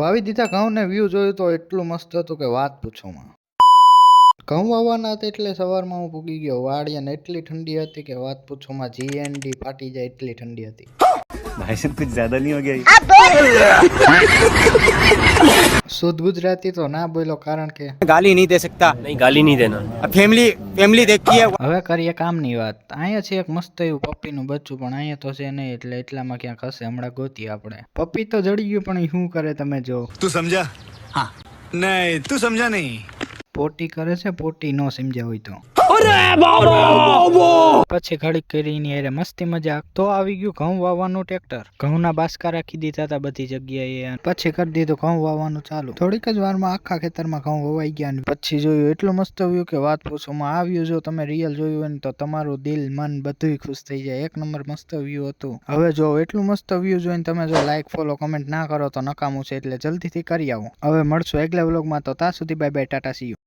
વાવી દીધા ઘઉં ને વ્યૂ જોયું તો એટલું મસ્ત હતું કે વાત પૂછો માં. ઘઉં વાવવાના હતા એટલે સવારમાં હું પૂગી ગયો વાડી અને એટલી ઠંડી હતી કે વાત પૂછો માં. જીએનડી ફાટી જાય એટલી ઠંડી હતી. भाई साहब कुछ ज्यादा नहीं हो गया શુદ્ધ ગુજરાતી તો ના બોલો કારણ કે गाली नहीं दे सकता। नहीं गाली नहीं देना। फैमिली देखी है। હવે કરીએ કામની વાત. અહીંયા છે એક મસ્ત એવું પપ્પીનું બચ્ચું પણ અહીંયા તો છે નહીં એટલે એટલામાં ક્યાંક હશે. હમણાં ગોતીએ આપણે. પપ્પી તો જડી ગયું પણ શું કરે તમે જો. तू समझा? हाँ नहीं तू समझा नहीं। પોટી કરે છે પોટી નો સમજ્યા હોય તો. પછી ઘડીક કરીને યારે મસ્તી મજાક તો આવી ગયું ઘઉં વાવવાનું ટ્રેક્ટર. ઘઉંના બાસકા રાખી દીધા હતા બધી જગ્યાએ. પછી કરી દીધું ઘઉં વાવવાનું ચાલુ. થોડીક જ વારમાં આખા ખેતરમાં ઘઉં વવાઈ ગયા. પછી જોયું એટલું મસ્ત વ્યૂ કે વાત પૂછોમાં. આ વ્યૂ જો તમે રિયલ જોયું હોય ને તો તમારું દિલ મન બધું ખુશ થઈ જાય. એક નંબર મસ્ત વ્યૂ હતું. હવે જો એટલું મસ્ત વ્યૂ જોઈને તમે જો લાઈક ફોલો કમેન્ટ ના કરો તો નકામું છે એટલે જલ્દીથી કરી આવો. હવે મળશું આગલા વ્લોગમાં તો ત્યાં સુધી bye bye Tata C you.